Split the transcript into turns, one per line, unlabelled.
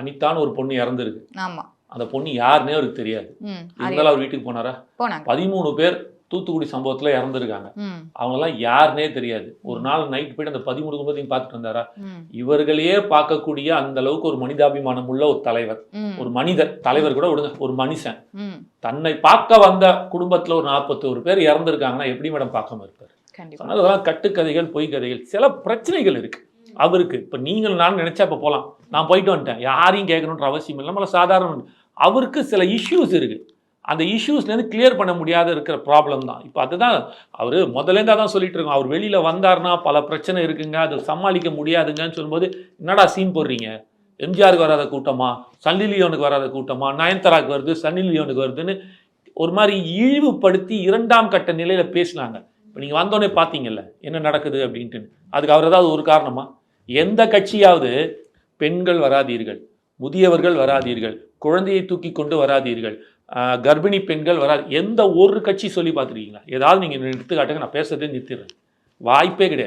அனிதான்னு ஒரு பொண்ணு இறந்துருக்கு.
ஆமா.
அந்த பொண்ணு யாருன்னே அவருக்கு தெரியாது. இருந்தாலும் அவர் வீட்டுக்கு போனாரா? 13 பேர் தூத்துக்குடி சம்பவத்துல இறந்துருக்காங்க. அவங்கெல்லாம் யாருன்னே தெரியாது. ஒரு நாள் நைட் போயிட்டு அந்த 13 குடும்பத்தையும் பார்த்துட்டு வந்தாரா? இவர்களையே பார்க்கக்கூடிய அந்த அளவுக்கு ஒரு மனிதாபிமானம் உள்ள ஒரு தலைவர், ஒரு மனிதர், தலைவர் கூட விடுங்க, ஒரு மனுஷன் தன்னை பார்க்க வந்த குடும்பத்துல ஒரு 41 பேர் இறந்துருக்காங்கன்னா எப்படி மேடம் பார்க்காம இருப்பாரு? அதெல்லாம் கட்டுக்கதைகள், பொய் கதைகள். சில பிரச்சனைகள் இருக்கு அவருக்கு. இப்ப நீங்கள் நான் நினைச்சா இப்ப போலாம், நான் போயிட்டு வந்துட்டேன், யாரையும் கேட்கணுன்ற அவசியம் இல்லை, நம்மள சாதாரண. அவருக்கு சில இஷ்யூஸ் இருக்கு. அந்த இஷ்யூஸ்லேருந்து கிளியர் பண்ண முடியாத இருக்கிற ப்ராப்ளம் தான். இப்போ அதுதான் அவர் முதலேருந்து அதான் சொல்லிட்டு இருக்கோம். அவர் வெளியில் வந்தார்னா பல பிரச்சனை இருக்குங்க, அதை சமாளிக்க முடியாதுங்கன்னு சொல்லும்போது என்னடா சீன் போடுறீங்க? எம்ஜிஆருக்கு வராத கூட்டமா, சன்னி லியோனுக்கு வராத கூட்டமா, நயன்தாராக்கு வருது, சன்னி லியோனுக்கு வருதுன்னு ஒரு மாதிரி இழிவுபடுத்தி 2ஆம் கட்ட நிலையில் பேசினாங்க. இப்போ நீங்கள் வந்தோடனே பார்த்தீங்கல்ல என்ன நடக்குது அப்படின்ட்டு. அதுக்கு அவர் ஏதாவது ஒரு காரணமா? எந்த கட்சியாவது பெண்கள் வராதீர்கள், முதியவர்கள் வராதீர்கள், குழந்தையை தூக்கி கொண்டு வராதீர்கள், கர்ப்பிணி பெண்கள் வராது, எந்த ஒரு கட்சி சொல்லி பார்த்துருக்கீங்களா? ஏதாவது நீங்கள் எடுத்துக்காட்டுங்க, நான் பேசுறதே நிறுத்திடுறேன். வாய்ப்பே கிடையாது.